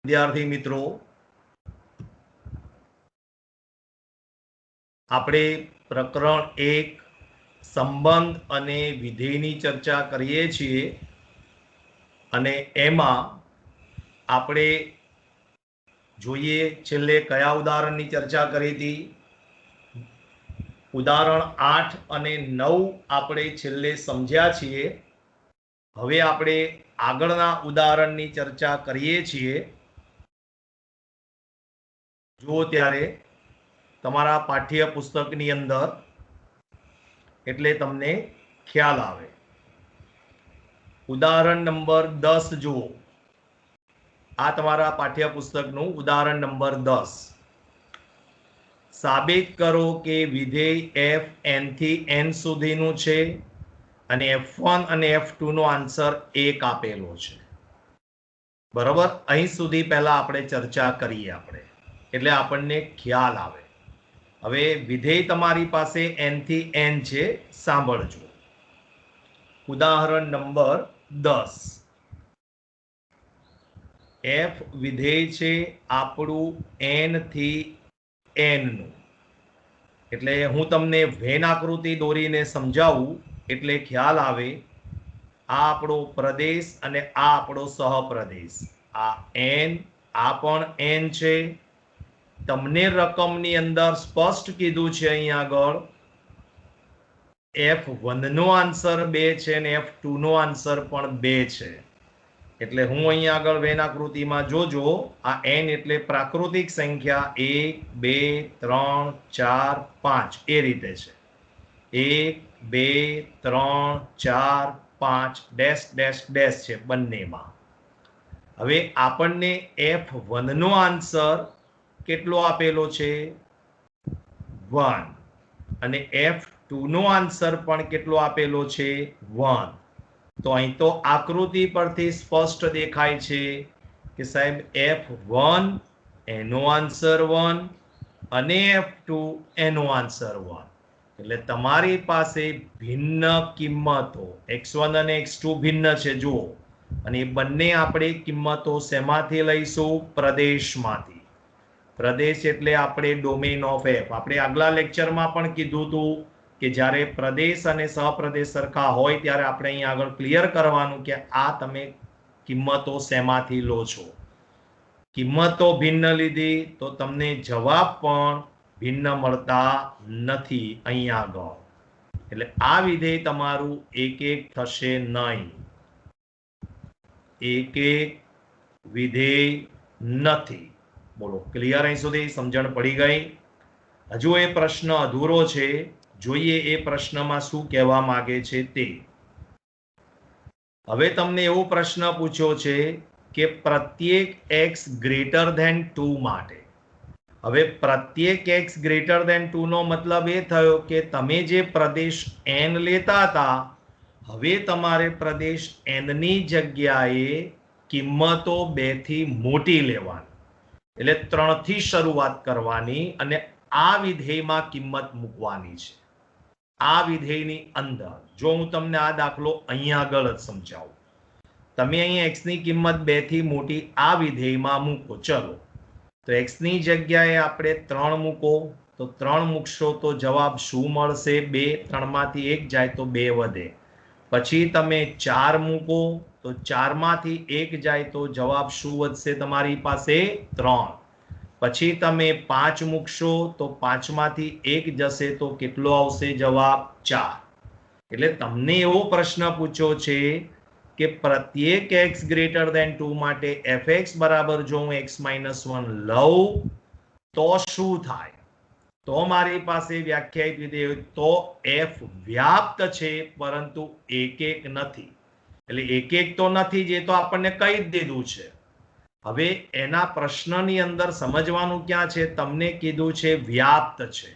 વિદ્યાર્થી મિત્રો, આપણે પ્રકરણ 1 સંબંધ અને વિધેયની ચર્ચા કરીએ છીએ અને એમાં આપણે જોઈએ છેલ્લે કયા ઉદાહરણની ચર્ચા કરી હતી. ઉદાહરણ 8 અને 9 આપણે છેલ્લે સમજ્યા છીએ. હવે આપણે આગળના ઉદાહરણની ચર્ચા કરીએ છીએ. જુઓ ત્યારે તમારા પાઠ્ય પુસ્તકની અંદર, એટલે તમને ખ્યાલ આવે. ઉદાહરણ નંબર 10 જુઓ. આ તમારા પાઠ્ય પુસ્તકનું ઉદાહરણ નંબર 10. સાબિત કરો કે વિધેય f n થી n સુધીનું છે અને f1 અને f2 નો આન્સર 1 આપેલો છે. બરોબર, અહીં સુધી પહેલા આપણે ચર્ચા કરીએ એટલે આપણને ખ્યાલ આવે. હવે વિધેય તમારી પાસે n થી n છે, સાંભળજો. ઉદાહરણ નંબર 10. f વિધેય છે આપણું n થી n નું. એટલે હું તમને વેન આકૃતિ દોરીને સમજાવું એટલે ખ્યાલ આવે. આ આપણો પ્રદેશ અને આ આપણો સહપ્રદેશ. આ n, આ પણ n છે. તમને રકમની અંદર સ્પષ્ટ કીધું છે અહીંયા આગળ f1 નો આન્સર 2 છે અને f2 નો આન્સર પણ 2 છે. એટલે હું અહીંયા આગળ વેન આકૃતિમાં જોજો, આ n એટલે પ્રાકૃતિક સંખ્યા 1 2 3 4 5 એ રીતે છે. 1 2 3 4 5 ડેશ ડેશ ડેશ છે બંનેમાં. હવે આપણને f1 નો આન્સર કેટલો આપેલો છે? 1. અને f2 નો આન્સર પણ કેટલો આપેલો છે? 1. તો અહીં તો આકૃતિ પરથી સ્પષ્ટ દેખાય છે કે સાહેબ f1 એનો આન્સર 1 અને f2 એનો આન્સર 1. એટલે તમારી પાસે ભિન્ન કિંમતો x1 અને x2 ભિન્ન છે જુઓ. અને એ બંને આપણે કિંમતો શેમાંથી લઈશું? પ્રદેશમાંથી. પ્રદેશ એટલે આપણે ડોમેન ઓફ f. આપણે આગલા લેક્ચરમાં પણ કીધું હતું કે જ્યારે પ્રદેશ અને સહપ્રદેશ સરખા હોય ત્યારે આપણે અહીંયા આગળ ક્લિયર કરવાનું કે આ તમે કિંમતો શેમાંથી લો છો. કિંમતો ભિન્ન લીધી તો તમને જવાબ પણ ભિન્ન મળતા નથી અહીંયા આગળ. એટલે આ વિધેય તમારું 1 1 થશે નહીં. 1 1 વિધેય નથી. બોલો, ક્લિયર? અહીં સુધી સમજણ પડી ગઈ? હજુ એ પ્રશ્ન અધૂરો છે, જોઈએ એ પ્રશ્નમાં શું કહેવા માંગે છે તે. હવે તમને એવો પ્રશ્ન પૂછ્યો છે કે પ્રત્યેક x ગ્રેટર ધેન 2 માટે. હવે પ્રત્યેક x ગ્રેટર ધેન 2 નો મતલબ એ થયો કે તમે જે પ્રદેશ n લેતા હતા, હવે તમારે પ્રદેશ n ની જગ્યાએ કિંમતો 2 થી મોટી લેવાની. એટલે 3 થી શરૂઆત કરવાની અને આ વિધેયમાં કિંમત મૂકવાની છે. આ વિધેયની અંદર જો હું તમને આ દાખલો અહીંયા આગળ જ સમજાવું, તમે અહીંયા x ની કિંમત 2 થી મોટી આ વિધેયમાં મૂકો. ચલો, તો x ની જગ્યાએ આપણે 3 મૂકો, તો 3 મૂકશો તો જવાબ શું મળશે? 2. 3 માંથી 1 જાય તો 2 વધે. પછી તમે 4 મૂકો, તો 4 માંથી 1 જાય તો જવાબ શું વધશે તમારી પાસે? 3. પછી તમે 5 મૂકશો તો 5 માંથી 1 જશે તો કેટલો આવશે જવાબ? 4. એટલે તમને એવો પ્રશ્ન પૂછ્યો છે કે પ્રત્યેક x ગ્રેટર ધેન 2 માટે fx બરાબર જો હું x - 1 લઉં તો શું થાય? તો મારી પાસે વ્યાખ્યાયિત વિધેય તો f વ્યાપ્ત છે પરંતુ 1 1 નથી. એટલે 1 1 તો નથી જ, એ તો આપણને કહી જ દીધું છે. હવે એના પ્રશ્નની અંદર સમજવાનું ક્યાં છે? તમને કીધું છે વ્યાપ્ત છે.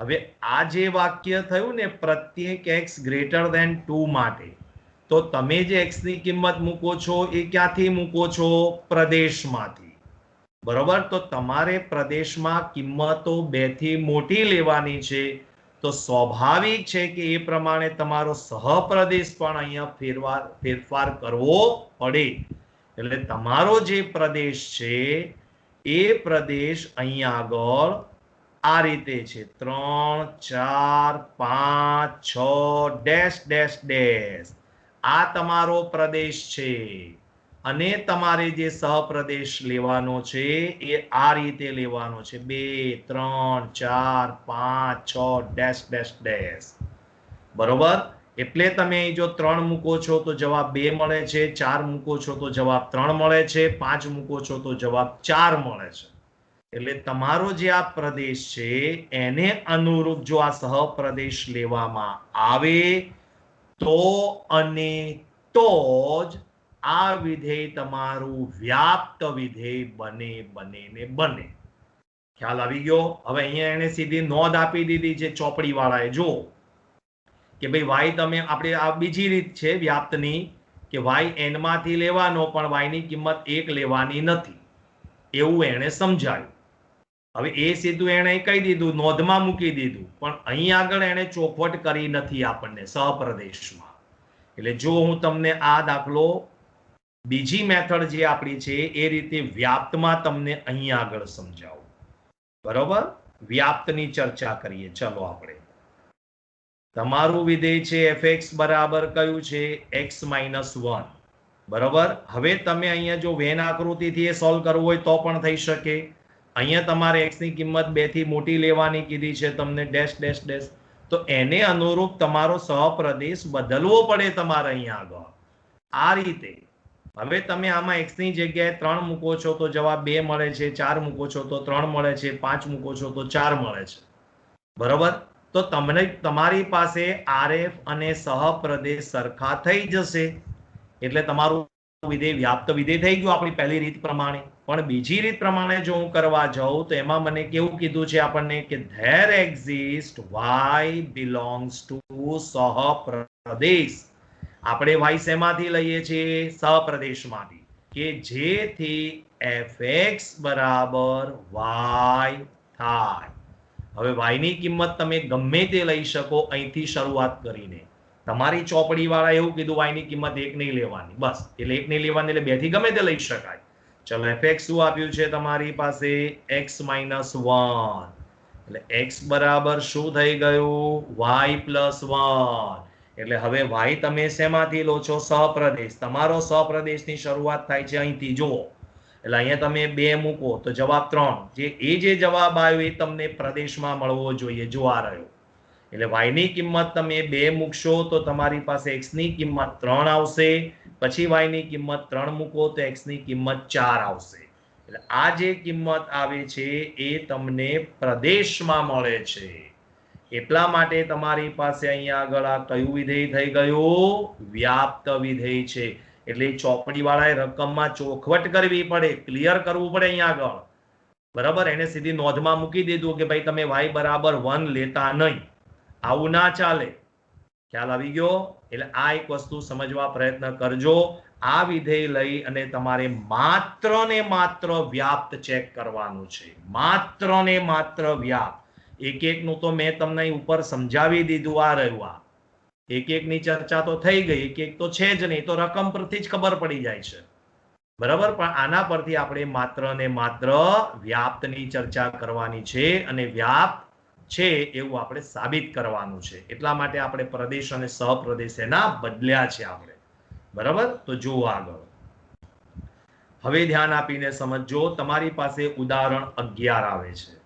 હવે આ જે વાક્ય થયું ને પ્રત્યેક x ગ્રેટર ધેન 2 માટે, તો તમે જે x ની કિંમત મૂકો છો એ ક્યાંથી મૂકો છો? પ્રદેશમાંથી. બરોબર, તો તમારે પ્રદેશમાં કિંમતો 2 થી મોટી લેવાની છે. તો સ્વાભાવિક છે કે એ પ્રમાણે તમારો સહપ્રદેશ પણ અહીંયા ફેરફાર કરવો પડે. એટલે તમારો જે પ્રદેશ છે એ પ્રદેશ અહીંયા આગળ આ રીતે છે 3 4 5 6 ડેશ ડેશ ડેશ આ તમારો પ્રદેશ છે અને તમારે જે સહપ્રદેશ લેવાનો છે એ આ રીતે લેવાનો છે 2 3 4 5 6 ડેશ ડેશ ડેશ બરોબર એટલે તમે જો 3 મૂકો છો તો જવાબ 2 મળે છે 4 મૂકો છો તો જવાબ 3 મળે છે 5 મૂકો છો તો જવાબ 4 મળે છે એટલે તમારો જે આ પ્રદેશ છે એને અનુરૂપ જો આ સહપ્રદેશ લેવામાં આવે તો અને તો જ આ વિધેય તમારું વ્યાપ્ત વિધેય બને બને ને બને ખ્યાલ આવી ગયો હવે અહીંયા એને સીધી નોંધ આપી દીધી છે ચોપડી વાળાએ જો કે ભાઈ વાય તમે આપણે આ બીજી રીત છે વ્યાપ્તની કે વાય એન માંથી લેવાનો પણ વાય ની કિંમત 1 લેવાની નથી એવું એને સમજાયું હવે એ સીધું એને કહી દીધું નોંધમાં મૂકી દીધું પણ અહીં આગળ એને ચોખવટ કરી નથી આપણને સહપ્રદેશમાં એટલે જો હું તમને આ દાખલો બીજી મેથડ જે આપણી છે એ રીતે વ્યાપ્તમાં તમને અહીં આગળ સમજાવું બરોબર વ્યાપ્તની ચર્ચા કરીએ ચલો આપણે તમારું વિધેય છે fx બરાબર કયું છે x - 1 બરોબર હવે તમે અહીંયા જો વેન આકૃતિથી એ સોલ્વ કરવું હોય તો પણ થઈ શકે અહીંયા તમારે x ની કિંમત 2 થી મોટી લેવાની કીધી છે તમને ડેશ ડેશ ડેશ તો એને અનુરૂપ તમારો સહપ્રદેશ બદલવો પડે તમારે અહીંયા આગળ આ રીતે હવે તમે આમાં x ની જગ્યાએ 3 મૂકો છો તો જવાબ 2 મળે છે 4 મૂકો છો તો 3 મળે છે 5 મૂકો છો તો 4 મળે છે બરોબર તો તમને તમારી પાસે RF અને સહપ્રદેશ સરખા થઈ જશે એટલે તમારું વિધેય વ્યાપ્ત વિધેય થઈ ગયું આપણી પહેલી રીત પ્રમાણે પણ બીજી રીત પ્રમાણે જો હું કરવા જાઉં તો એમાં મને કેવું કીધું છે આપણને કે there exist y belongs to સહપ્રદેશ આપણે y શેમાંથી લઈએ છીએ સહપ્રદેશમાંથી કે જેથી fx બરાબર y થાય હવે y ની કિંમત તમે ગમે તે લઈ શકો અહીંથી શરૂઆત કરીને તમારી ચોપડી વાળા એવું કીધું y ની કિંમત 1 નહીં લેવાની બસ એટલે 1 નહીં લેવાની એટલે 2 થી ગમે તે લઈ શકાય ચલો fx શું આપ્યું છે તમારી પાસે x - 1 એટલે x બરાબર શું થઈ ગયું y + 1 એટલે હવે y તમે શેમાંથી લો છો સહપ્રદેશ તમારો સહપ્રદેશની શરૂઆત થાય છે અહીંથી જુઓ એટલે અહીંયા તમે 2 મૂકો તો જવાબ 3 જે જવાબ આવ્યો એ તમને પ્રદેશમાં મળવો જોઈએ જો આ રહ્યો એટલે y ની કિંમત તમે 2 મૂકશો તો તમારી પાસે x ની કિંમત 3 આવશે પછી y ની કિંમત 3 મૂકો તો x ની કિંમત 4 આવશે એટલે આ જે કિંમત આવે છે એ તમને પ્રદેશમાં મળે છે એટલા માટે તમારી પાસે અહીંયા આગળ આ કયું વિધેય થઈ ગયું વ્યાપ્ત વિધેય છે એટલે ચોપડી વાળાએ રકમમાં ચોખવટ કરવી પડે ક્લિયર કરવું પડે અહીંયા આગળ બરાબર એને સીધી નોંધમાં મૂકી દીધું કે ભાઈ તમે y બરાબર 1 લેતા નહીં આવું ના ચાલે ખ્યાલ આવી ગયો એટલે આ એક વસ્તુ સમજવા પ્રયત્ન કરજો આ વિધેય લઈ અને તમારે માત્ર ને માત્ર વ્યાપ્ત ચેક કરવાનું છે માત્ર ને માત્ર વ્યાપ્ત એક એક નું તો મેં તમને ઉપર સમજાવી દીધું આ રહ્યું આ એક એક ની ચર્ચા તો થઈ ગઈ એક એક તો છે જ નહીં તો રકમ પરથી જ ખબર પડી જાય છે બરાબર પણ આના પરથી આપણે માત્ર ને માત્ર વ્યાપ્તની ચર્ચા કરવાની છે અને વ્યાપ્ત છે એવું આપણે સાબિત કરવાનું છે એટલા માટે આપણે પ્રદેશ અને સહપ્રદેશ એના બદલ્યા છે આપણે બરાબર તો જુઓ આગળ હવે ધ્યાન આપીને સમજો તમારી પાસે ઉદાહરણ 11 આવે છે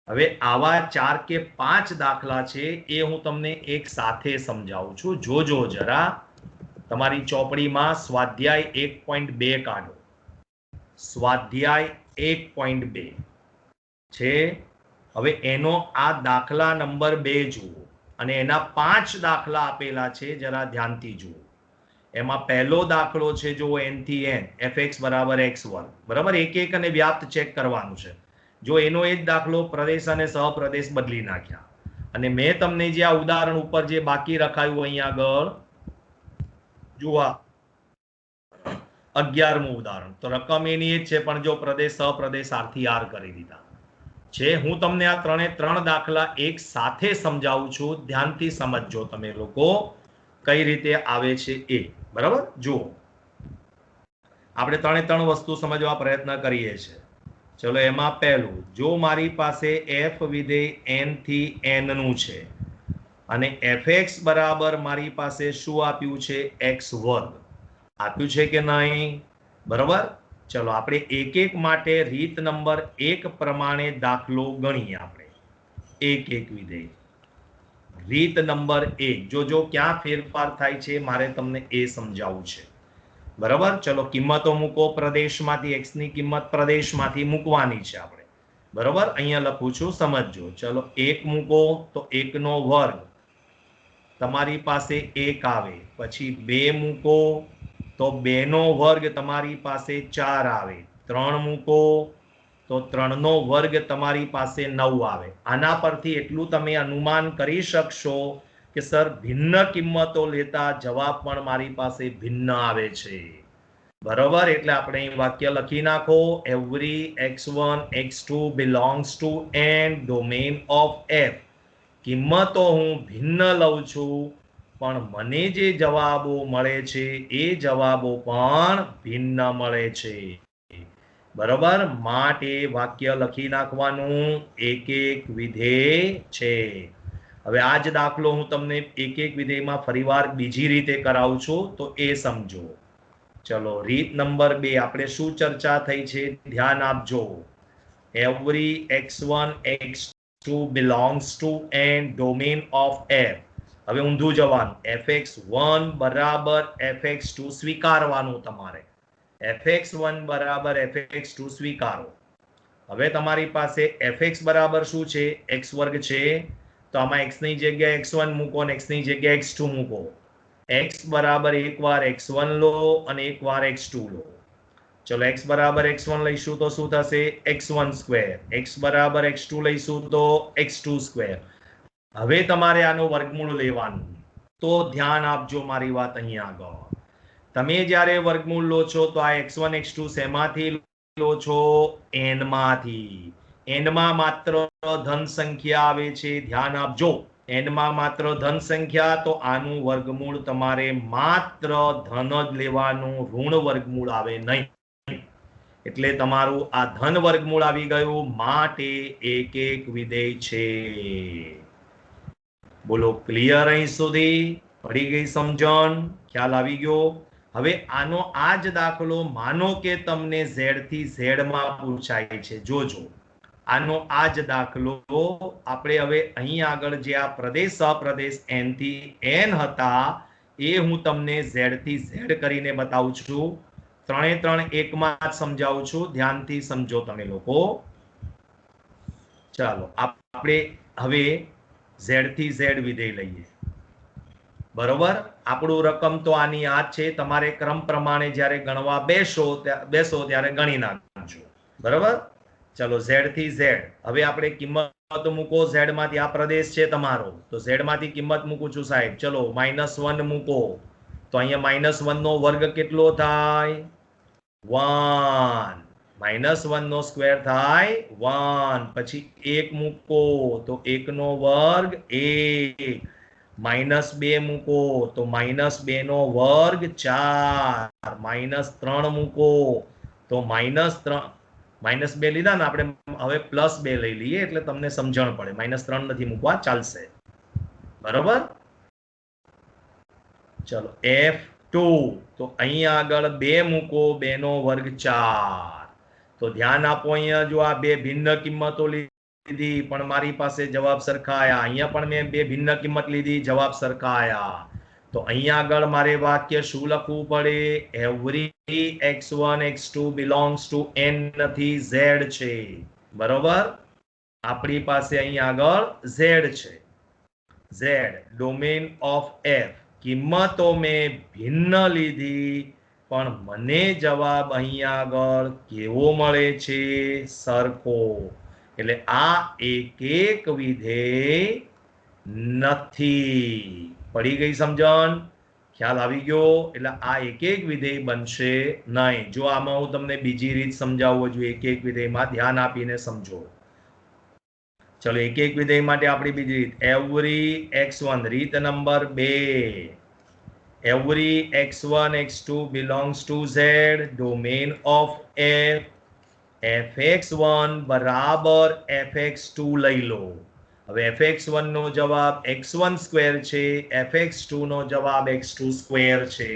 હવે આવા 4 કે 5 દાખલા છે એ હું તમને એક સાથે સમજાવું છું જોજો જરા તમારી ચોપડીમાં સ્વાધ્યાય 1.2 કાઢો સ્વાધ્યાય 1.2 છે હવે એનો આ દાખલા નંબર 2 જુઓ અને એના 5 દાખલા આપેલા છે જરા ધ્યાનથી જુઓ એમાં પહેલો દાખલો છે જો n થી n fx બરાબર x1 બરાબર એક એક અને વ્યાપ્ત ચેક કરવાનું છે જો એનો એ જ દાખલો પ્રદેશ અને સહપ્રદેશ બદલી નાખ્યા અને મેં તમને જે આ ઉદાહરણ ઉપર જે બાકી રખાયું અહીંયા આગળ જુઓ 11મું ઉદાહરણ તો રકમ એની જ છે પણ જો પ્રદેશ સહપ્રદેશ આરથી આર કરી દીધા છે હું તમને આ 3 દાખલા એક સાથે સમજાવું છું ધ્યાનથી સમજજો તમે લોકો કઈ રીતે આવે છે એ બરાબર જુઓ આપણે ત્રણે ત્રણ વસ્તુ સમજવા પ્રયત્ન કરીએ છીએ. ચલો એમાં પહેલું, જો મારી પાસે f વિધેય n થી n નું છે અને fx બરાબર મારી પાસે શું આપ્યું છે, x વર્ગ આપ્યું છે કે નહીં, બરાબર. ચલો આપણે એક એક માટે રીત નંબર 1 પ્રમાણે દાખલો ગણીએ. આપણે એક એક વિધેય. રીત નંબર 1, જો ક્યાં ફેરફાર થાય છે મારે તમને એ સમજાવવું છે, બરાબર. ચલો કિંમતો મૂકો, પ્રદેશમાંથી x ની કિંમત પ્રદેશમાંથી મૂકવાની છે આપણે, બરાબર. અહીંયા લખું છું, સમજજો. ચલો 1 મૂકો તો 1 નો વર્ગ તમારી પાસે 1 આવે, પછી 2 મૂકો તો 2 નો વર્ગ તમારી પાસે 4 આવે, 3 મૂકો તો 3 નો વર્ગ તમારી પાસે 9 આવે. આના પરથી એટલું તમે અનુમાન કરી શકશો કે સર ભિન્ન કિંમતો લેતા જવાબ પણ મારી પાસે ભિન્ન આવે છે, બરોબર. એટલે આપણે અહીં વાક્ય લખી નાખો, every x1 x2 belongs to n domain of f. કિંમતો હું ભિન્ન લઉં છું પણ મને જે જવાબો મળે છે એ જવાબો પણ ભિન્ન મળે છે, બરોબર. માટે વાક્ય લખી નાખવાનું, એક એક વિધેય છે. હવે આ જ દાખલો હું તમને એક એક વિધેયમાં ફરીવાર બીજી રીતે કરાવું છું તો એ સમજો. ચલો રીત નંબર 2 આપણે શું ચર્ચા થઈ છે ધ્યાન આપજો. Every x1 x2 belongs to n domain of f. હવે ઊંધું જવાનું, fx1 બરાબર fx2 સ્વીકારવાનું તમારે, fx1 બરાબર fx2 સ્વીકારો. હવે તમારી પાસે fx બરાબર શું છે, x વર્ગ છે, તો આમાં x ની જગ્યાએ x1 મૂકો અને x ની જગ્યાએ x2 મૂકો. x બરાબર એક વાર x1 લો અને એક વાર x2 લો. ચલો x બરાબર x1 લઈશું તો શું થશે, x1 સ્ક્વેર. x બરાબર x2 લઈશું તો x2 સ્ક્વેર. હવે તમારે આનો વર્ગમૂળ લેવાનું. તો ધ્યાન આપજો મારી વાત અહીંયા આગળ. તમે જ્યારે વર્ગમૂળ લો છો તો આ x1 x2 શેમાંથી લો છો, n માંથી. n માં માત્ર ધન સંખ્યા આવે છે, ધ્યાન આપજો. n માં માત્ર ધન સંખ્યા, તો આનું વર્ગમૂળ તમારે માત્ર ધન જ લેવાનું, ઋણ વર્ગમૂળ આવે નહીં. એટલે તમારું આ ધન વર્ગમૂળ આવી ગયું, માટે એક એક વિધેય છે. બોલો ક્લિયર અહીં સુધી? પડી ગઈ સમજણ? ખ્યાલ આવી ગયો? હવે આનો આ જ દાખલો માનો કે તમને z થી z માં પૂછાય છે. જોજો આનો આ જ દાખલો આપણે હવે અહીં આગળ જે આ પ્રદેશ સપ્રદેશ n થી n હતા એ હું તમને z થી z કરીને બતાવું છું. ત્રણે ત્રણ એકમાં જ સમજાવું છું, ધ્યાનથી સમજો તમે લોકો. ચાલો આપણે હવે z થી z વિધેય લઈએ, બરોબર. આપણું રકમ તો આની આ છે, તમારે ક્રમ પ્રમાણે જ્યારે ગણવા બેસો ત્યારે ગણી નાખજો, બરોબર. ચલો z થી z. હવે આપણે કિંમત મૂકો, z માંથી આ પ્રદેશ છે તમારો, તો z માંથી કિંમત મૂકું છું સાહેબ. ચલો -1 મૂકો તો અહીંયા -1 નો વર્ગ કેટલો થાય, 1. -1 નો સ્ક્વેર થાય 1. પછી 1 મૂકો તો 1 નો વર્ગ 1. -2 મૂકો તો -2 નો વર્ગ 4. -3 મૂકો તો -2 લીધા ને આપણે, હવે +2 લઈ લઈએ એટલે તમને સમજણ પડે. -3 નથી મૂકવા, ચાલશે, બરોબર. ચલો f2 તો અહીંયા આગળ 2 મૂકો, 2 નો વર્ગ 4. તો ધ્યાન આપો, અહીંયા જો આ બે ભિન્ન કિંમતો લીધી પણ મારી પાસે જવાબ સરખાયા. અહીંયા પણ મેં બે ભિન્ન કિંમત લીધી, જવાબ સરખાયા. તો અહીંયા આગળ મારે વાક્ય શું લખવું પડે, every x1 x2 belongs to n થી z છે, બરોબર. આપણી પાસે અહીંયા આગળ z છે. z domain of f. કિંમતો મેં ભિન્ન લીધી પણ મને જવાબ અહીંયા આગળ કેવો મળે છે, સરખો. એટલે આ એક એક વિધેય નથી. પડી ગઈ સમજણ? ખ્યાલ આવી ગયો? એટલે આ એક એક વિધેય બનશે નહીં. જો આમાં હું તમને બીજી રીત સમજાવવું જોઈએ, એક એક વિધેયમાં ધ્યાન આપીને સમજો. ચલો એક એક વિધેય માટે આપણી બીજી રીત, એવરી x1. રીત number 2, every x1 x2 belongs to z, domain of f, fx1 બરાબર fx2 લઈ લો. હવે fx1 નો જવાબ x1 સ્ક્વેર છે, fx2 નો જવાબ x2 સ્ક્વેર છે.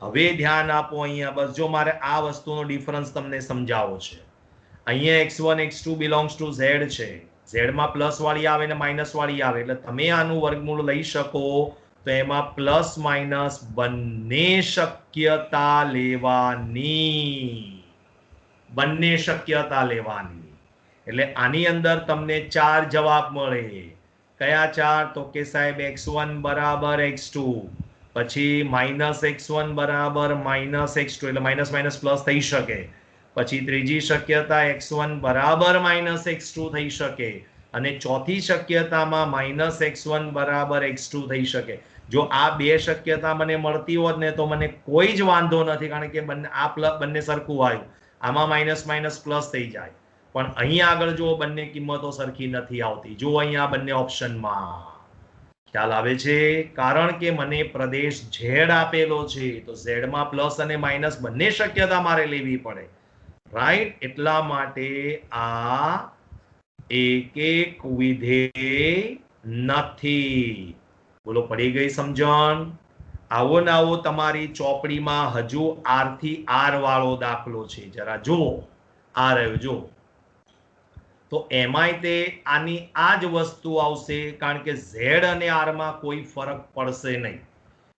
હવે ધ્યાન આપો અહીંયા, બસ જો મારે આ વસ્તુનો ડિફરન્સ તમને સમજાવવો છે. અહીંયા x1 x2 belongs to z છે, z માં પ્લસ વાળી આવે ને માઇનસ વાળી આવે, એટલે તમે આનું વર્ગમૂળ લઈ શકો તો એમાં પ્લસ માઇનસ બંને શક્યતા લેવાની, બંને શક્યતા લેવાની. એટલે આની અંદર તમને 4 જવાબ મળે. કયા 4? તો કે સાહેબ x1 બરાબર x2, પછી માઇનસ x1 બરાબર માઇનસ x2, એટલે માઇનસ માઇનસ પ્લસ થઈ શકે. પછી ત્રીજી શક્યતા x1 બરાબર માઇનસ x2 થઈ શકે, અને ચોથી શક્યતામાં માઇનસ x1 બરાબર x2 થઈ શકે. જો આ બે શક્યતા મને મળતી હોત ને તો મને કોઈ જ વાંધો નથી, કારણ કે બંને સરખું આવ્યું. આમાં માઇનસ માઇનસ પ્લસ થઈ જાય, પણ અહીંયા આગળ જો બંને કિંમતો સરખી નથી આવતી. જો અહીંયા બંને ઓપ્શનમાં ખ્યાલ આવે છે, કારણ કે મને પ્રદેશ ઝેડ આપેલો છે, તો ઝેડ માં પ્લસ અને માઇનસ બંને શક્યતા મારે લેવી પડે, રાઈટ? એટલા માટે આ એક વિધેય નથી. બોલો, પડી ગઈ સમજણ? આવો ને આવો તમારી ચોપડીમાં હજુ આર થી આર વાળો દાખલો છે, જરા જુઓ. આ રહ્યો જો, તો એમાંય તે આની આ જ વસ્તુ આવશે, કારણ કે ઝેડ અને આર માં કોઈ ફરક પડશે નહીં.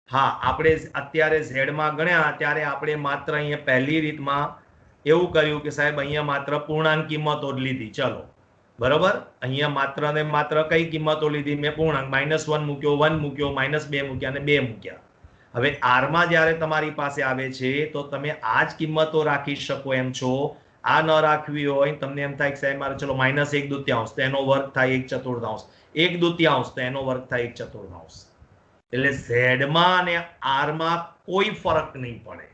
હા, આપણે અત્યારે ઝેડ માં ગણ્યા ત્યારે આપણે માત્ર અહીંયા પહેલી રીતમાં એવું કર્યું કે સાહેબ અહીંયા માત્ર પૂર્ણાંક કિંમતો જ લીધી, ચલો બરોબર. અહીંયા માત્ર ને માત્ર કઈ કિંમતો લીધી? મેં પૂર્ણાંક -1 મૂક્યો, 1 મૂક્યો, -2 મૂક્યા અને 2 મૂક્યા. હવે આર માં જ્યારે તમારી પાસે આવે છે તો તમે આ જ કિંમતો રાખી શકો એમ છો. આ ન રાખવી હોય, તમને એમ થાય કે સાહેબ મારે ચલો -1/2 તો એનો વર્ગ થાય 1/4, 1/2 તો એનો વર્ગ થાય 1/4. એટલે ઝેડ માં અને આર માં કોઈ ફરક નહીં પડે.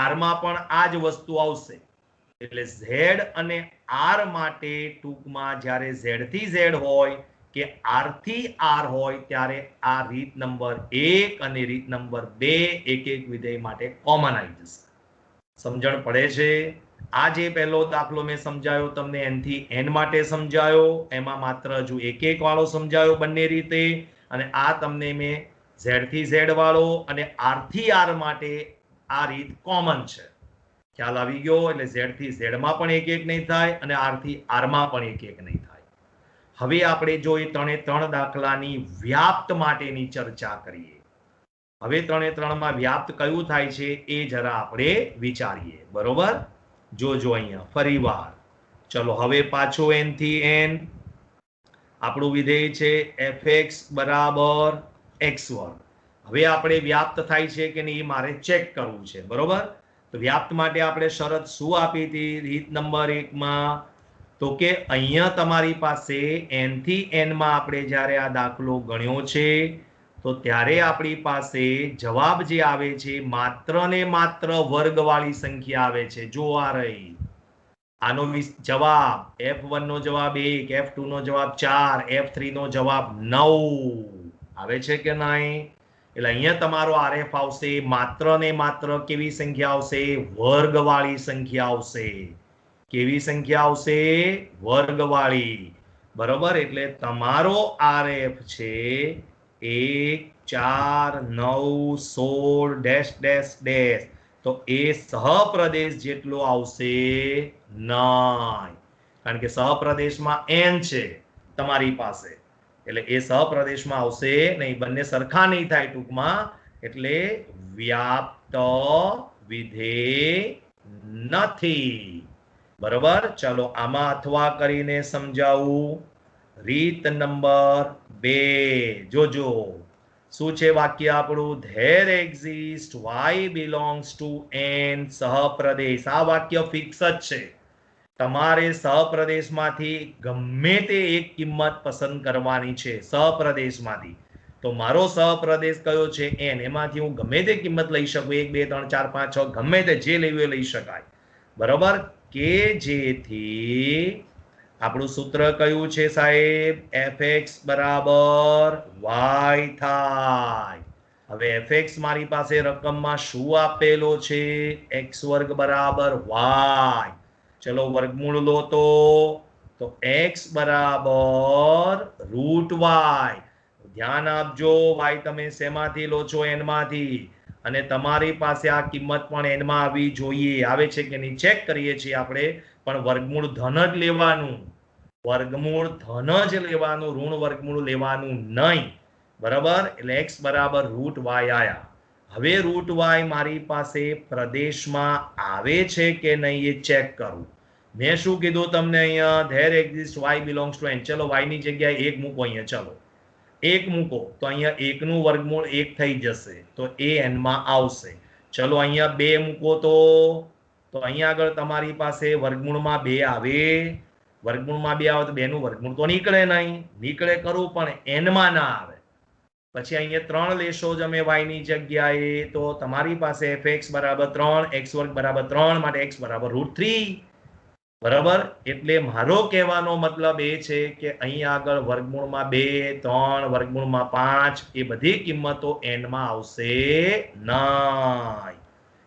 આર માં પણ આ જ વસ્તુ આવશે. એટલે ઝેડ અને આર માટે ટૂંકમાં જ્યારે ઝેડ થી ઝેડ હોય કે આર થી આર હોય ત્યારે આ રીત નંબર 1 અને રીત નંબર 2 એક એક વિધેય માટે કોમન આવી જશે. સમજણ પડે છે? આ જે પહેલો દાખલો મેં સમજાયો તમને n થી n માટે સમજાયો, એમાં માત્ર હજુ એક વાળો સમજાયો બંને રીતે, અને આ તમને મેં z થી z વાળો અને r થી r માટે આ રીત કોમન છે. ખ્યાલ આવી ગયો? એટલે z થી z માં પણ એક નહીં થાય અને r થી r માં પણ એક નહીં થાય. હવે આપણે જો એ 3 દાખલાની વ્યાપ્ત માટેની ચર્ચા કરીએ. હવે 3 માં વ્યાપ્ત કયું થાય છે એ જરા આપણે વિચારીએ, બરોબર? જોજો અહીંયા ફરીવાર. ચલો હવે પાછો n થી n આપણું વિધેય છે fx બરાબર x1. હવે આપણે વ્યાપ્ત થાય છે કે નહીં મારે ચેક કરવું છે, બરોબર? તો વ્યાપ્ત માટે આપણે શરત શું આપી હતી રીત નંબર 1 માં? તો કે અહીંયા તમારી પાસે n થી n માં આપણે જ્યારે આ દાખલો ગણ્યો છે તો ત્યારે આપણી પાસે જવાબ જે આવે છે માત્ર ને માત્ર વર્ગવાળી સંખ્યા આવે છે. જો આ રહી, આનો જવાબ f1 નો જવાબ 1, f2 નો જવાબ 4, f3 નો જવાબ 9 આવે છે કે નહીં? એટલે અહીંયા તમારો RF આવશે માત્ર ને માત્ર કેવી સંખ્યા આવશે? વર્ગવાળી સંખ્યા આવશે. કેવી સંખ્યા આવશે? વર્ગવાળી, બરોબર? એટલે તમારો RF છે 1, 4, 9, 16 ડેશ ડેશ ડેશ, તો એ સહપ્રદેશ જેટલો આવશે નહીં, કારણ કે સહપ્રદેશમાં n છે તમારી પાસે, એટલે એ સહપ્રદેશમાં આવશે નહીં, બંને સરખા નહીં થાય ટૂંકમાં. એટલે વ્યાપ્ત વિધેય નથી, બરોબર? ચલો આમાં અથવા કરીને સમજાવું. રીત નંબર 2 જોજો શું છે વાક્ય આપણું? there exists y belongs to n સહપ્રદેશ. આ વાક્ય ફિક્સ જ છે. તમારે સહપ્રદેશમાંથી ગમે તે એક કિંમત પસંદ કરવાની છે સહપ્રદેશમાંથી. તો મારો સહપ્રદેશ કયો છે? n. એમાંથી હું ગમે તે કિંમત લઈ શકું, 1, 2, 3, 4, 5, 6 ગમે તે જે લેવી લઈ શકાય, બરોબર? કે જેથી આપણું સૂત્ર કયું છે સાહેબ? fx બરાબર y થાય. હવે fx મારી પાસે રકમમાં શું આપેલો છે x વર્ગ બરાબર y ચલો વર્ગમૂળ લો તો x બરાબર √y ધ્યાન આપજો y તમે શેમાંથી લો છો n માંથી અને તમારી પાસે આ કિંમત પણ n માં આવી જોઈએ આવે છે કે નહીં ચેક કરીએ છીએ આપણે પણ વર્ગમૂળ ધન જ લેવાનું વર્ગમૂળ ધન જ લેવાનું ઋણ વર્ગમૂળ લેવાનું નહીં બરાબર એટલે x બરાબર √y આયા હવે √y મારી પાસે પ્રદેશમાં આવે છે કે નહીં એ ચેક કરું મેં શું કીધું તમને અહીંયા there exists y belongs to n ચલો y ની જગ્યાએ 1 મૂકો અહીંયા ચલો 1 મૂકો તો અહીંયા 1 નું વર્ગમૂળ 1 થઈ જશે તો એ n માં આવશે ચલો અહીંયા 2 મૂકો તો અહીંયા આગળ તમારી પાસે વર્ગમૂળમાં 2 આવે વર્ગમૂળમાં 2 આવે તો 2 નું વર્ગમૂળ તો નીકળે નહીં નીકળે કરું પણ n માં ના આવે પછી અહીંયા 3 લેશો જ અમે y ની જગ્યાએ તો તમારી પાસે fx બરાબર 3 x વર્ગ બરાબર 3 માટે x બરાબર √3 બરાબર એટલે મારો કહેવાનો મતલબ એ છે કે અહીં આગળ વર્ગમૂળમાં 2 3 વર્ગમૂળમાં 5 એ બધી કિંમતો n માં આવશે નહીં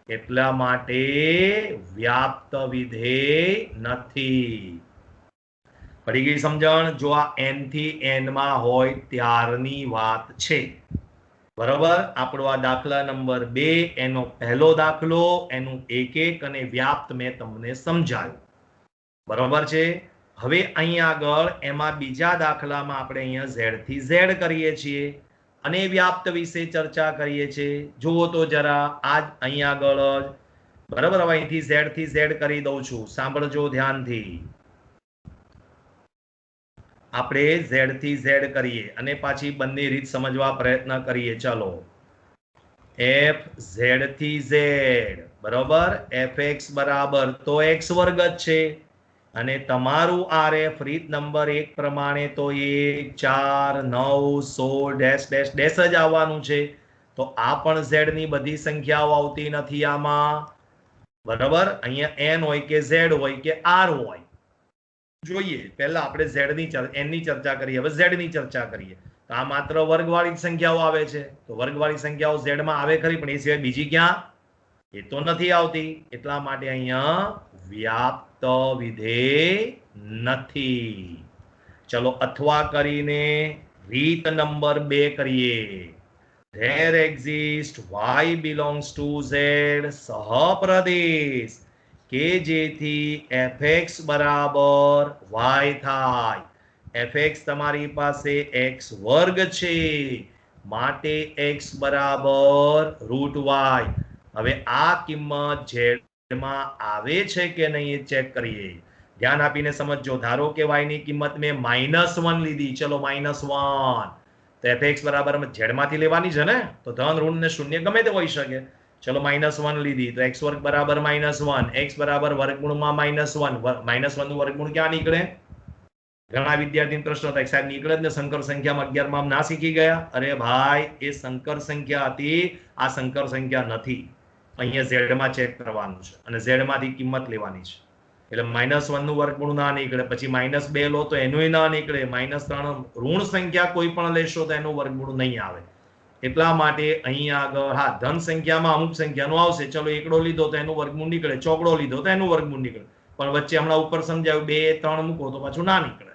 એટલા માટે વ્યાપ્ત વિધેય નથી પડી ગઈ સમજણ જો આ n થી n માં હોય ત્યારની વાત છે બરાબર આપણો આ દાખલા નંબર 2 એનો પહેલો દાખલો એનું એક એક અને વ્યાપ્ત મેં તમને સમજાવ્યું બરાબર છે હવે અહીં આગળ એમાં બીજા દાખલામાં આપણે અહીંયા z થી z કરીએ છીએ અને વ્યાપ્ત વિશે ચર્ચા કરીએ છીએ જુઓ તો જરા આજ અહીં આગળ બરાબર હવે અહીંથી z થી z કરી દઉં છું સાંભળજો ધ્યાનથી આપણે z થી z કરીએ અને પાછી બંને રીત સમજવા પ્રયત્ન કરીએ ચલો f z થી z બરાબર fx બરાબર તો x વર્ગ જ છે અને તમારું rf રીત નંબર 1 પ્રમાણે તો 1 4 9 16 ડેશ ડેશ ડેશ જ આવવાનું છે તો આ પણ z ની બધી સંખ્યાઓ આવતી નથી આમાં બરાબર અહીંયા n હોય કે z હોય કે r હોય જોઈએ પહેલા આપણે z ની n ની ચર્ચા કરીએ હવે z ની ચર્ચા કરીએ તો આ માત્ર વર્ગવાળી સંખ્યાઓ આવે છે તો વર્ગવાળી સંખ્યાઓ z માં આવે ખરી પણ એ સિવાય બીજી ક્યાં એ તો નથી આવતી એટલા માટે અહીંયા વ્યાપ્ત વિધેય નથી ચલો અથવા કરીને રીત નંબર 2 કરીએ there exists y belongs to z સહપ્રદેશ કે જેથી fx બરાબર y થાય fx તમારી પાસે x વર્ગ છે માટે x બરાબર √y હવે આ કિંમત z માં આવે છે કે નહીં એ ચેક કરીએ ધ્યાન આપીને સમજજો ધારો કે y ની કિંમત મેં -1 લીધી ચલો -1 તો fx બરાબર z માંથી લેવાની છે ને તો ધન ઋણ ને શૂન્ય ગમે તે હોઈ શકે ચલો -1 લીધી તો x વર્ગ બરાબર -1 x બરાબર વર્ગમૂળમાં -1 નું વર્ગમૂળ ક્યાં નીકળે ઘણા વિદ્યાર્થીને પ્રશ્ન થાય સાહેબ નીકળે જ ને સંકર સંખ્યામાં 11 માં ના શીખી ગયા અરે ભાઈ એ સંકર સંખ્યા હતી આ સંકર સંખ્યા નથી અહીંયા z માં ચેક કરવાનું છે અને z માંથી કિંમત લેવાની છે એટલે -1 નું વર્ગમૂળ ના નીકળે પછી -2 લો તો એનુંય ના નીકળે -3 ઋણ સંખ્યા કોઈ પણ લેશો તો એનું વર્ગમૂળ નહીં આવે એટલા માટે અહીંયા આગળ હા ધન સંખ્યામાં અમુક સંખ્યાનો આવશે ચલો એકડો લીધો તો એનું વર્ગમૂળ નીકળે ચોકડો લીધો તો એનું વર્ગમૂળ નીકળે પણ વચ્ચે હમણાં ઉપર સમજાવ્યું 2 3 મૂકો તો પાછું ના નીકળે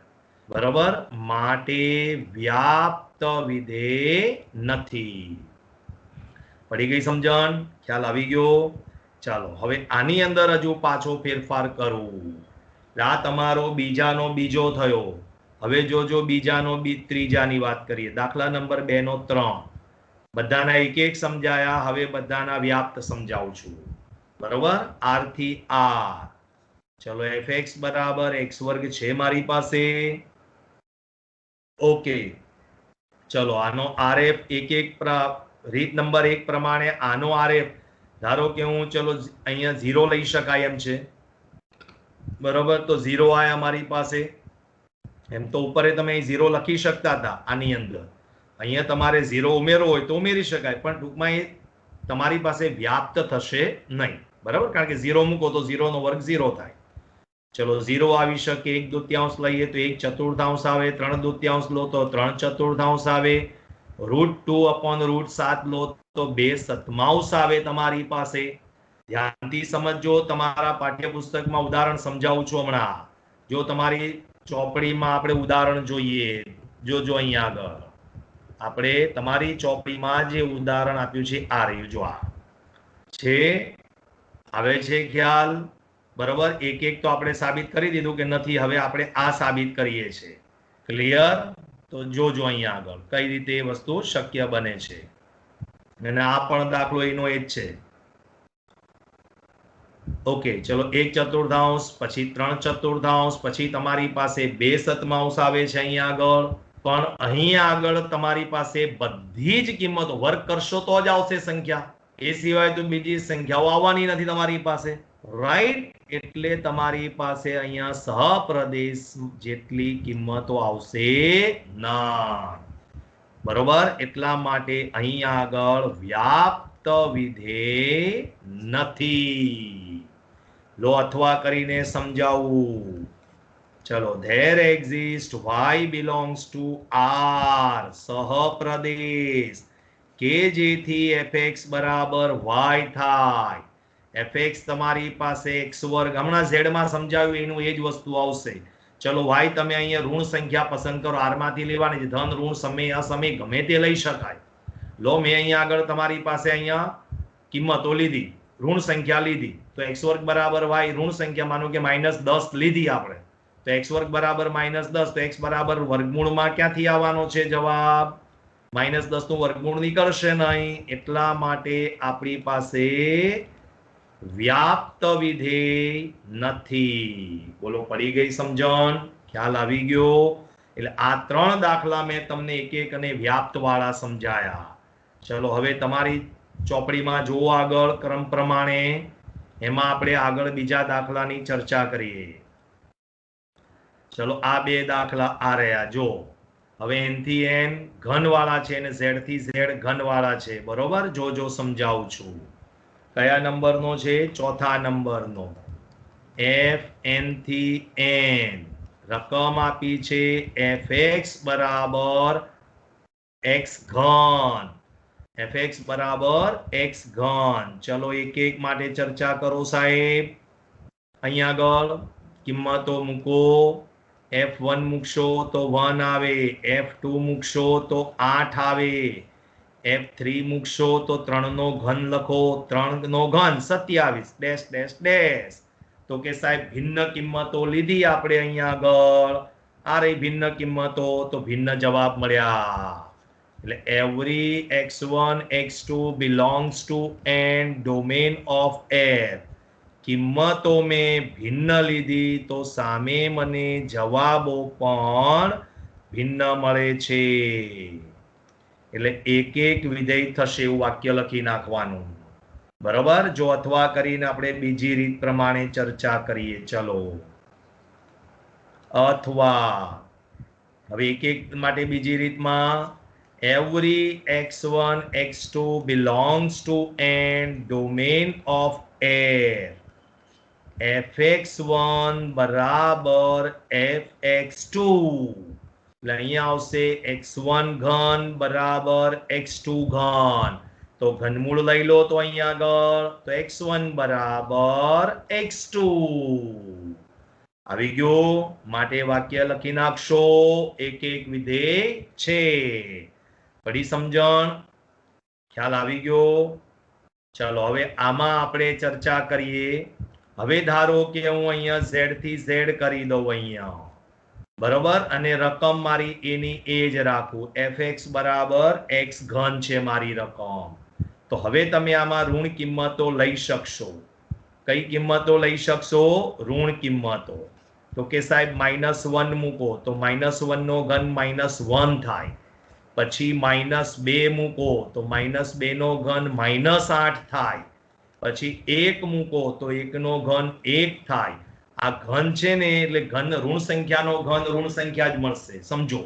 બરાબર માટે વ્યાપ્ત વિધેય નથી પડી ગઈ સમજણ ખ્યાલ આવી ગયો ચાલો હવે આની અંદર હજુ પાછો ફેરફાર કરું આ તમારો બીજાનો બીજો થયો હવે જો બીજાનો ત્રીજાની વાત કરીએ દાખલા નંબર 2 નો 3 બધાના એક એક સમજાયા હવે બધાના વ્યાપ્ત સમજાવું છું બરાબર r થી r ચલો fx બરાબર x વર્ગ છે મારી પાસે ઓકે ચલો આનો rf એક રીત નંબર 1 પ્રમાણે આનો rf ધારો કે હું ચલો અહીંયા 0 લઈ શકાય એમ છે બરાબર તો 0 આયા મારી પાસે એમ તો ઉપર તમે 0 લખી શકતા હતા આની અંદર અહીંયા તમારે 0 ઉમેરવો હોય તો ઉમેરી શકાય પણ ટૂંકમાં એ તમારી પાસે વ્યાપ્ત થશે નહીં બરાબર કારણ કે 0 મૂકો તો 0 નો વર્ગ 0 થાય ચલો 0 આવી શકે 1/2 લઈએ તો 1/4 આવે 3/2 લો તો 3/4 આવે √2/√7 લો તો 2 સતમાઉસ આવે તમારી પાસે. ધ્યાનથી સમજો, તમારા પાઠ્યપુસ્તકમાં ઉદાહરણ સમજાવું છું હમણાં. જો તમારી ચોપડીમાં આપણે ઉદાહરણ જોઈએ, જોજો અહીંયા આગળ આપણે તમારી ચોપડીમાં જે ઉદાહરણ આપ્યું છે આ રહ્યું, જો આ છે, આવે છે ખ્યાલ? બરોબર, એક એક તો આપણે સાબિત કરી દીધું કે નથી, હવે આપણે આ સાબિત કરીએ છીએ. ક્લિયર? તો જોજો અહીંયા આગળ કઈ રીતે એ વસ્તુ શક્ય બને છે. અને આ પણ દાખલો એનો એ જ છે. ઓકે, ચલો 1/4, પછી 3/4, પછી તમારી પાસે 2 સતમાઉસ આવે છે અહીંયા આગળ. પણ અહીંયા આગળ તમારી પાસે બધી જ કિંમતો વર્ક કરશો તો જ આવશે સંખ્યા, એ સિવાય તો બીજી સંખ્યાઓ આવવાની નથી તમારી પાસે. રાઈટ? એટલે તમારી પાસે અહીંયા સહપ્રદેશ જેટલી કિંમતો આવશે ના. બરોબર, એટલા માટે અહીંયા આગળ વ્યાપ્ત વિધેય નથી. લો અથવા કરીને સમજાવું. ચલો, there exists y belongs to R સહપ્રદેશ કે જેથી fx બરાબર y થાય. fx તમારી પાસે x2, હમણાં z માં સમજાવ્યું એનું એ જ વસ્તુ આવશે. ચલો, y તમે અહીંયા ઋણ સંખ્યા પસંદ કરો, r માંથી લેવાની છે, ધન ઋણ સમય અસમય ગમે તે લઈ શકાય. લો, મેં અહીંયા આગળ તમારી પાસે અહીંયા કિંમતો લીધી, ઋણ સંખ્યા લીધી, તો x2 બરાબર y, ઋણ સંખ્યા માનો કે -10 લીધી આપણે, તો x2 બરાબર -10, તો x બરાબર વર્ગમૂળમાં ક્યાંથી આવવાનો છે જવાબ? -10 નું વર્ગમૂળ નીકળશે નહીં. એટલા માટે આપણી પાસે વ્યાપ્ત વિધેય નથી. બોલો, પડી ગઈ સમજણ? ખ્યાલ આવી ગયો? એટલે આ 3 દાખલા મેં તમને એક એક અને વ્યાપ્ત વાળા સમજાયા. ચલો, હવે તમારી ચોપડીમાં જુઓ આગળ ક્રમ પ્રમાણે, એમાં આપણે આગળ બીજા દાખલાની ચર્ચા કરીએ. ચલો, આ 2 દાખલા આ રહ્યા. જો હવે n થી n ઘન વાળા છે અને z થી z ઘન વાળા છે. બરોબર, જો સમજાવું છું. કયા નંબરનો છે? ચોથા નંબરનો. f n થી n રકમ આપી છે fx બરાબર x ઘન, fx બરાબર x ઘન. ચલો, એક એક માટે ચર્ચા કરો સાહેબ. અહીંયા આગળ કિંમતો મૂકો. f1 મૂકશો તો 1 આવે, f2 મૂકશો તો 8 આવે, f3 મૂકશો તો 3 નો ઘન લખો, 3 નો ઘન 27 ડેશ ડેશ ડેશ. તો કે સાહેબ ભિન્ન કિંમતો લીધી આપણે અહીંયા આગળ, આ રહી ભિન્ન કિંમતો, તો ભિન્ન જવાબ મળ્યા. એટલે every x1 x2 belongs to n domain of f. કિંમતો મેં ભિન્ન લીધી તો સામે મને જવાબો પણ ભિન્ન મળે છે. એટલે એક એક વિધેય થશે એવું વાક્ય લખી નાખવાનું. બરોબર, જો અથવા કરીને આપણે બીજી રીત પ્રમાણે ચર્ચા કરીએ. ચલો, અથવા હવે એક એક માટે બીજી રીતમાં, every x1 x2 belongs to n domain of f. fx1 બરાબર fx2, એટલે અહીંયા આવશે x1 ઘન બરાબર x2 ઘન. તો ઘનમૂળ લઈ લો તો અહીંયા આગળ, તો x1 બરાબર x2 આવી ગયો. માટે વાક્ય લખી નાખશો, એક એક વિધેય છે. પડી સમજણ? ખ્યાલ આવી ગયો? ચલો, હવે આમાં આપણે ચર્ચા કરીએ. હવે ધારો કે હું અહીંયા z થી z કરી દઉં અહીંયા, બરોબર, અને રકમ મારી એની એ જ રાખું, fx બરાબર x ઘન છે મારી રકમ. તો હવે તમે આમાં ઋણ કિંમતો લઈ શકશો. કઈ કિંમતો લઈ શકશો? ઋણ કિંમતો. તો કે સાહેબ -1 મૂકો તો -1 નો ઘન -1 થાય, પછી -2 મૂકો તો -2 નો ઘન -8 થાય, પછી 1 મૂકો તો 1 નો ઘન 1 થાય. આ ઘન છે ને, એટલે ઘન ઋણ સંખ્યાનો ઘન ઋણ સંખ્યા જ મળશે, સમજો.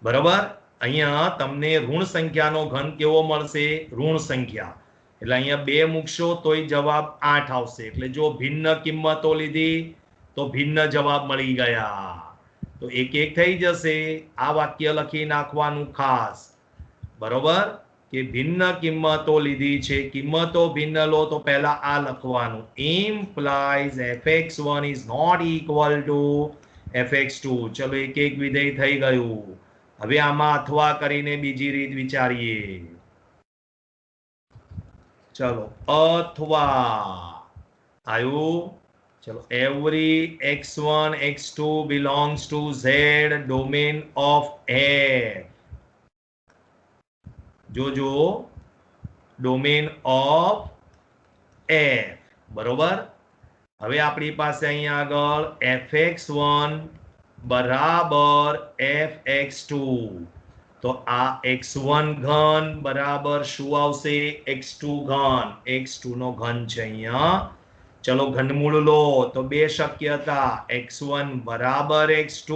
બરોબર, અહીંયા તમને ઋણ સંખ્યાનો ઘન કેવો મળશે? ઋણ સંખ્યા. એટલે અહીંયા 2 મૂકશો તોય જવાબ 8 આવશે. એટલે જો ભિન્ન કિંમતો લીધી તો ભિન્ન જવાબ મળી ગયા. તો એક એક થઈ જશે. આ વાક્ય લખી નાખવાનું ખાસ. બરોબર કે ભિન્ન કિંમતો લીધી છે, કિંમતો ભિન્ન લો તો પહેલા આ લખવાનું implies fx1 is not equal to fx2. ચલો એક એક વિધેય થઈ ગયું. હવે આમાં અથવા કરીને બીજી રીત વિચારીએ. ચલો અથવા આયુ. ચલો every x1 x2 belongs to z domain of f. જોજો ડોમેન ઓફ f. બરોબર. હવે આપણી પાસે અહીંયા આગળ fx1 બરાબર fx2. તો આ x1 ઘન બરાબર શું આવશે? x2 ઘન. x2 નો ઘન છે અહીંયા. ચલો ઘનમૂળ લો તો બે શક્યતા x1 બરાબર x2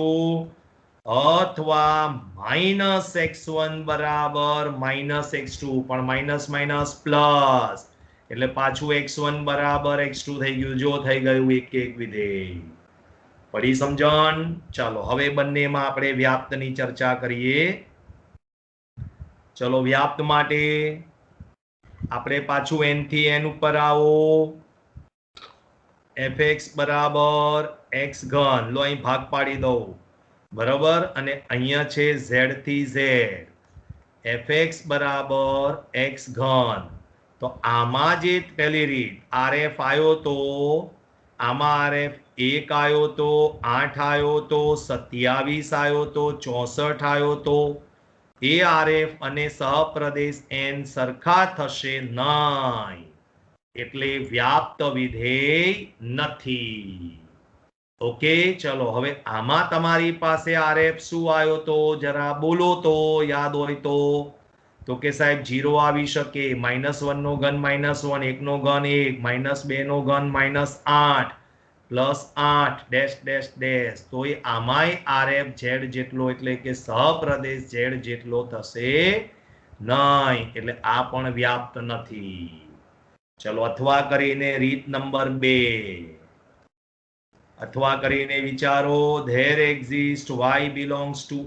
અથવા માઇનસ x1 બરાબર માઇનસ x2, પણ માઇનસ માઇનસ પ્લસ એટલે પાછું x1 બરાબર x2 થઈ ગયું. જો થઈ ગયું એક એક વિધેય. પડી સમજણ? ચાલો હવે બંનેમાં આપણે વ્યાપ્તની ચર્ચા કરીએ. ચલો વ્યાપ્ત માટે આપણે પાછું n થી n ઉપર આવો. fx બરાબર x ઘન લો, અહીં ભાગ પાડી દઉં. બરાબર. અને અહીંયા છે z થી z. fx બરાબર x ઘન. તો આમાં જે પહેલી રીત rf આવ્યો તો આમાં rf 1 આવ્યો તો 8 આવ્યો તો 27 આવ્યો તો 64 આવ્યો તો એ rf અને સહપ્રદેશ n સરખા થશે નહીં, એટલે વ્યાપ્ત વિધેય નથી. ઓકે. ચલો હવે આમાં તમારી પાસે rf શું આવ્યો તો જરા બોલો તો, યાદ હોય તો કે સાહેબ 0 આવી શકે. -1 નો ઘન -1, 1 નો ઘન 1, -2 નો ઘન -8 +8 ડેશ ડેશ ડેશ. તો એ આમાંય rf z જેટલો એટલે કે સહપ્રદેશ z જેટલો થશે નહીં, એટલે આ પણ વ્યાપ્ત નથી. ચલો અથવા કરીને રીત નંબર 2. અથવા કરીને વિચારો. there exists y belongs to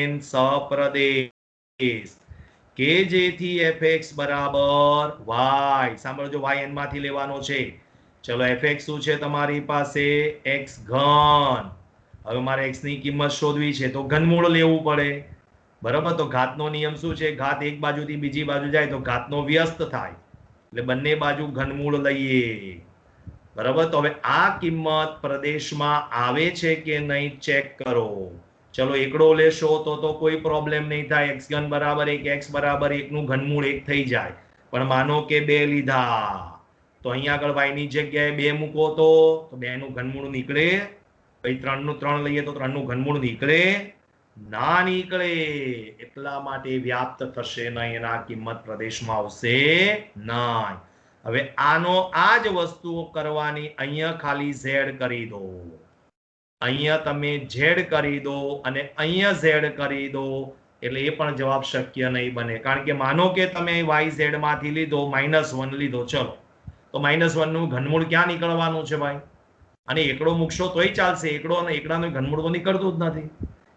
n સહપ્રદેશ કે જેથી fx બરાબર y. સાંભળજો, y n માંથી લેવાનો છે. ચલો fx શું છે તમારી પાસે? x ઘન. હવે મારે x ની કિંમત શોધવી છે તો ઘનમૂળ લેવું પડે. બરાબર. તો ઘાતનો નિયમ શું છે? ઘાત એક બાજુથી બીજી બાજુ જાય તો ઘાતનો વ્યસ્ત થાય, એટલે બંને બાજુ ઘનમૂળ લઈએ. બરાબર. તો હવે આ કિંમત પ્રદેશમાં આવે છે કે નહીં ચેક કરો. ચલો એકડો લેશો તો કોઈ પ્રોબ્લેમ નહીં થાય. x ઘન બરાબર 1, x બરાબર 1 નું ઘનમૂળ 1 થઈ જાય. પણ માનો કે 2 લીધા તો અહીંયા આગળ y ની જગ્યાએ 2 મૂકો તો 2 નું ઘનમૂળ નીકળે. ભાઈ 3 નું 3 લઈએ તો 3 નું ઘનમૂળ નીકળે? ના નીકળે. એટલા માટે વ્યાપ્ત થશે નહીં, એના કિંમત પ્રદેશમાં આવશે નહીં. હવે આનો આ જ વસ્તુઓ કરવાની. અહીંયા ખાલી z કરી દો, અહીંયા તમે z કરી દો અને અહીંયા z કરી દો, એટલે એ પણ જવાબ શક્ય નહીં બને. કારણ કે માનો કે તમે yz માંથી લીધો -1 લીધો. ચલો તો -1 નું ઘનમૂળ ક્યાં નીકળવાનું છે ભાઈ? અને એકડો મૂકશો તોય ચાલશે. એકડો અને એકડાનું ઘનમૂળ તો નીકળતું જ નથી.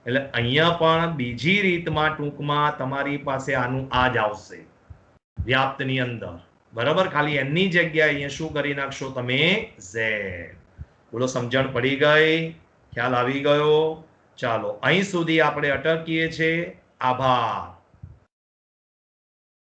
એટલે અહીંયા પણ બીજી રીતમાં ટૂંકમાં તમારી પાસે આનું આ જ આવશે વ્યાપ્તની અંદર. બરાબર. ખાલી n ની જગ્યાએ અહીંયા શું કરી નાખશો તમે? z. બોલો સમજણ પડી ગઈ? ખ્યાલ આવી ગયો? ચાલો અહીં સુધી આપણે અટકીએ છીએ. આભાર.